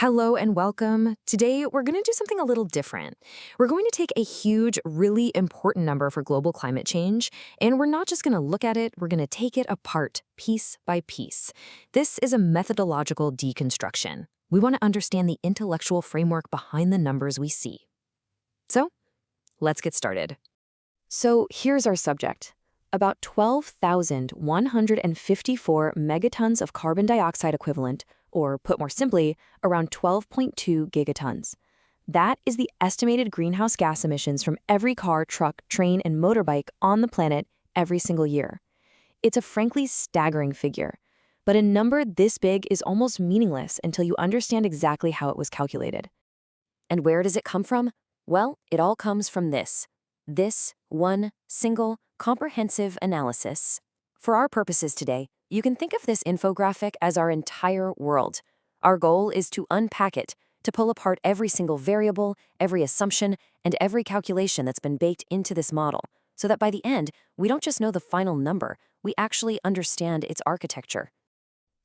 Hello and welcome. Today, we're going to do something a little different. We're going to take a huge, really important number for global climate change, and we're not just going to look at it, we're going to take it apart piece by piece. This is a methodological deconstruction. We want to understand the intellectual framework behind the numbers we see. So, let's get started. So, here's our subject. About 12,154 megatons of carbon dioxide equivalent, or put more simply, around 12.2 gigatons. That is the estimated greenhouse gas emissions from every car, truck, train, and motorbike on the planet every single year. It's a frankly staggering figure, but a number this big is almost meaningless until you understand exactly how it was calculated. And where does it come from? Well, it all comes from this one single, comprehensive analysis. For our purposes today, you can think of this infographic as our entire world. Our goal is to unpack it, to pull apart every single variable, every assumption, and every calculation that's been baked into this model, so that by the end, we don't just know the final number, we actually understand its architecture.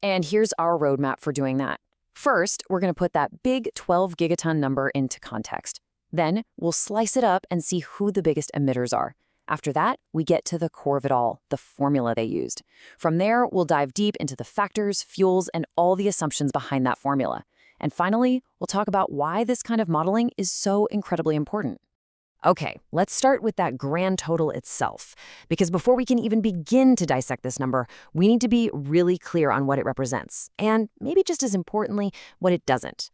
And here's our roadmap for doing that. First, we're going to put that big 12 gigaton number into context. Then, we'll slice it up and see who the biggest emitters are. After that, we get to the core of it all, the formula they used. From there, we'll dive deep into the factors, fuels, and all the assumptions behind that formula. And finally, we'll talk about why this kind of modeling is so incredibly important. Okay, let's start with that grand total itself, because before we can even begin to dissect this number, we need to be really clear on what it represents, and maybe just as importantly, what it doesn't.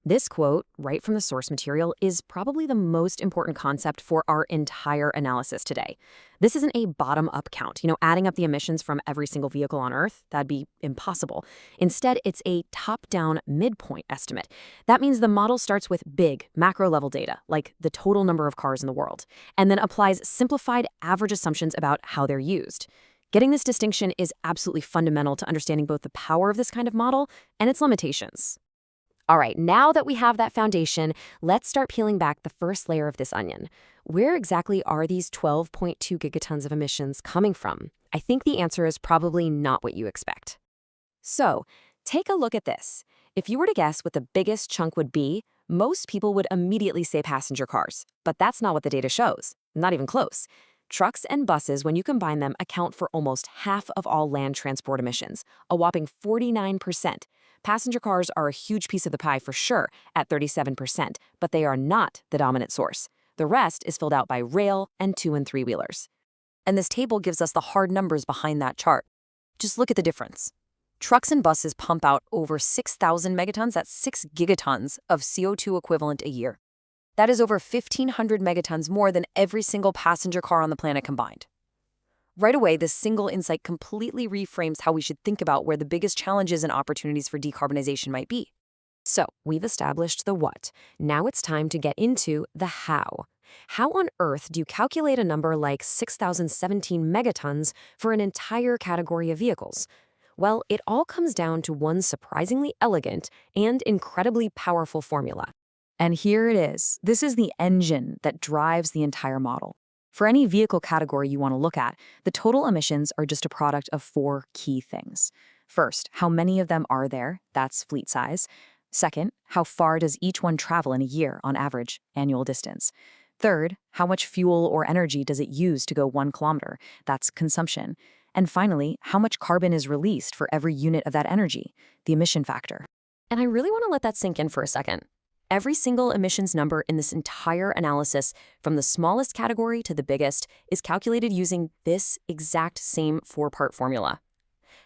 This quote, right from the source material, is probably the most important concept for our entire analysis today. This isn't a bottom-up count, adding up the emissions from every single vehicle on Earth. That'd be impossible. Instead, it's a top-down midpoint estimate. That means the model starts with big, macro-level data, like the total number of cars in the world, and then applies simplified average assumptions about how they're used. Getting this distinction is absolutely fundamental to understanding both the power of this kind of model and its limitations. All right, now that we have that foundation, let's start peeling back the first layer of this onion. Where exactly are these 12.2 gigatons of emissions coming from? I think the answer is probably not what you expect. So, take a look at this. If you were to guess what the biggest chunk would be, most people would immediately say passenger cars. But that's not what the data shows. Not even close. Trucks and buses, when you combine them, account for almost half of all land transport emissions, a whopping 49%. Passenger cars are a huge piece of the pie for sure, at 37%, but they are not the dominant source. The rest is filled out by rail and 2- and 3-wheelers. And this table gives us the hard numbers behind that chart. Just look at the difference. Trucks and buses pump out over 6,000 megatons, that's 6 gigatons of CO2 equivalent a year. That is over 1,500 megatons more than every single passenger car on the planet combined. Right away, this single insight completely reframes how we should think about where the biggest challenges and opportunities for decarbonization might be. So, we've established the what. Now it's time to get into the how. How on earth do you calculate a number like 6,017 megatons for an entire category of vehicles? Well, it all comes down to one surprisingly elegant and incredibly powerful formula. And here it is. This is the engine that drives the entire model. For any vehicle category you want to look at, the total emissions are just a product of 4 key things. First, how many of them are there? That's fleet size. Second, how far does each one travel in a year on average, annual distance? Third, how much fuel or energy does it use to go 1 kilometer? That's consumption. And finally, how much carbon is released for every unit of that energy, the emission factor. And I really want to let that sink in for a second. Every single emissions number in this entire analysis, from the smallest category to the biggest, is calculated using this exact same 4-part formula.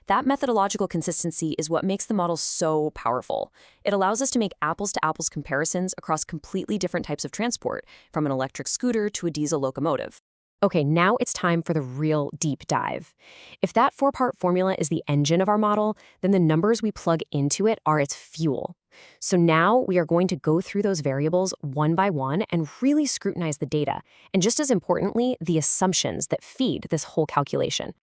That methodological consistency is what makes the model so powerful. It allows us to make apples-to-apples comparisons across completely different types of transport, from an electric scooter to a diesel locomotive. Okay, now it's time for the real deep dive. If that 4-part formula is the engine of our model, then the numbers we plug into it are its fuel. So now we are going to go through those variables one by one and really scrutinize the data, and just as importantly, the assumptions that feed this whole calculation.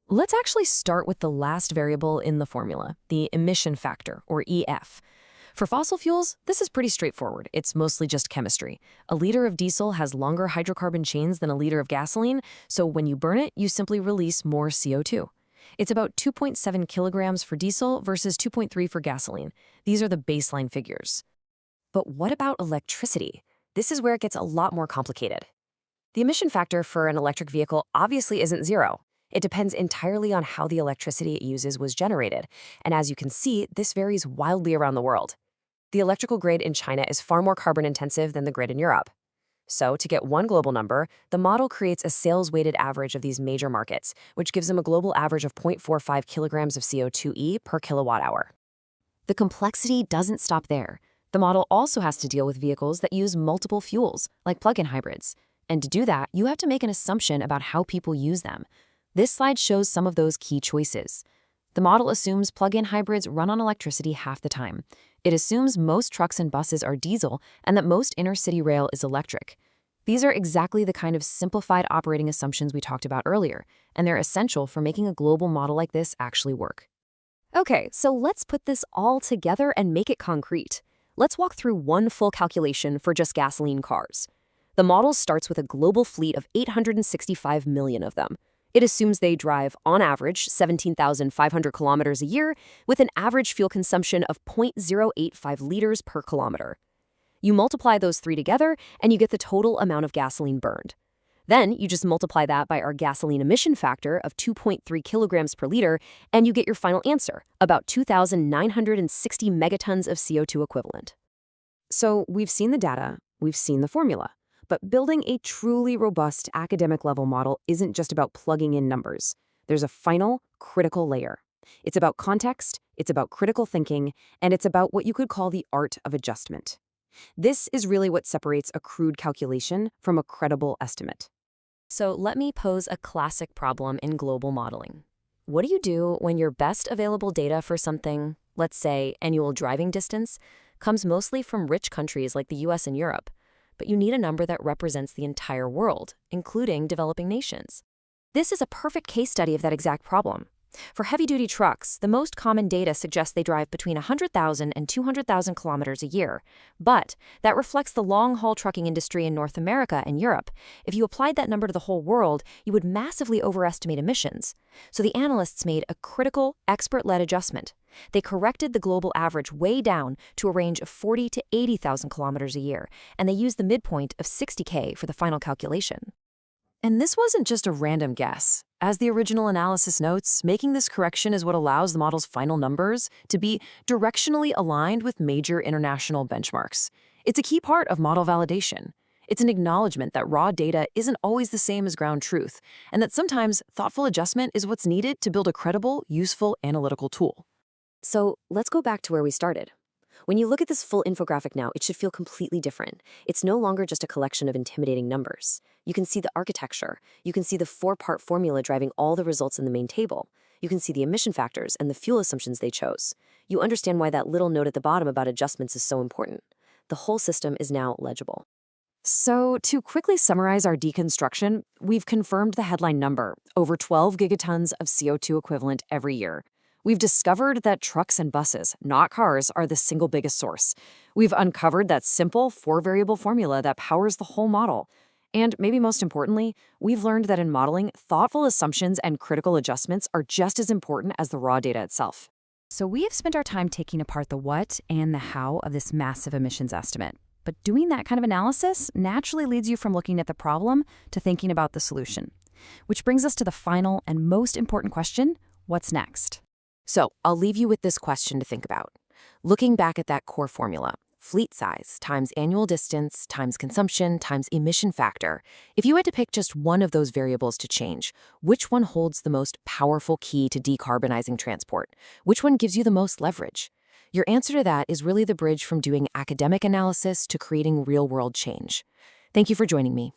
Let's actually start with the last variable in the formula, the emission factor, or EF. For fossil fuels, this is pretty straightforward. It's mostly just chemistry. A liter of diesel has longer hydrocarbon chains than a liter of gasoline, so when you burn it, you simply release more CO2. It's about 2.7 kilograms for diesel versus 2.3 for gasoline. These are the baseline figures. But what about electricity? This is where it gets a lot more complicated. The emission factor for an electric vehicle obviously isn't zero. It depends entirely on how the electricity it uses was generated, and as you can see, this varies wildly around the world. The electrical grid in China is far more carbon-intensive than the grid in Europe. So, to get one global number, the model creates a sales-weighted average of these major markets, which gives them a global average of 0.45 kilograms of CO2e per kilowatt-hour. The complexity doesn't stop there. The model also has to deal with vehicles that use multiple fuels, like plug-in hybrids. And to do that, you have to make an assumption about how people use them. This slide shows some of those key choices. The model assumes plug-in hybrids run on electricity half the time. It assumes most trucks and buses are diesel and that most inner-city rail is electric. These are exactly the kind of simplified operating assumptions we talked about earlier, and they're essential for making a global model like this actually work. Okay, so let's put this all together and make it concrete. Let's walk through one full calculation for just gasoline cars. The model starts with a global fleet of 865 million of them. It assumes they drive, on average, 17,500 kilometers a year, with an average fuel consumption of 0.085 liters per kilometer. You multiply those three together, and you get the total amount of gasoline burned. Then you just multiply that by our gasoline emission factor of 2.3 kilograms per liter, and you get your final answer, about 2,960 megatons of CO2 equivalent. So we've seen the data, we've seen the formula. But building a truly robust academic-level model isn't just about plugging in numbers. There's a final, critical layer. It's about context, it's about critical thinking, and it's about what you could call the art of adjustment. This is really what separates a crude calculation from a credible estimate. So let me pose a classic problem in global modeling. What do you do when your best available data for something, let's say annual driving distance, comes mostly from rich countries like the US and Europe? But you need a number that represents the entire world, including developing nations. This is a perfect case study of that exact problem. For heavy-duty trucks, the most common data suggests they drive between 100,000 and 200,000 kilometers a year. But that reflects the long-haul trucking industry in North America and Europe. If you applied that number to the whole world, you would massively overestimate emissions. So the analysts made a critical, expert-led adjustment. They corrected the global average way down to a range of 40 to 80,000 kilometers a year, and they used the midpoint of 60K for the final calculation. And this wasn't just a random guess. As the original analysis notes, making this correction is what allows the model's final numbers to be directionally aligned with major international benchmarks. It's a key part of model validation. It's an acknowledgement that raw data isn't always the same as ground truth, and that sometimes thoughtful adjustment is what's needed to build a credible, useful analytical tool. So let's go back to where we started. When you look at this full infographic now, it should feel completely different. It's no longer just a collection of intimidating numbers. You can see the architecture. You can see the four-part formula driving all the results in the main table. You can see the emission factors and the fuel assumptions they chose. You understand why that little note at the bottom about adjustments is so important. The whole system is now legible. So, to quickly summarize our deconstruction, we've confirmed the headline number, over 12 gigatons of CO2 equivalent every year. We've discovered that trucks and buses, not cars, are the single biggest source. We've uncovered that simple four-variable formula that powers the whole model. And maybe most importantly, we've learned that in modeling, thoughtful assumptions and critical adjustments are just as important as the raw data itself. So we have spent our time taking apart the what and the how of this massive emissions estimate. But doing that kind of analysis naturally leads you from looking at the problem to thinking about the solution. Which brings us to the final and most important question, what's next? So I'll leave you with this question to think about. Looking back at that core formula, fleet size times annual distance times consumption times emission factor, if you had to pick just one of those variables to change, which one holds the most powerful key to decarbonizing transport? Which one gives you the most leverage? Your answer to that is really the bridge from doing academic analysis to creating real-world change. Thank you for joining me.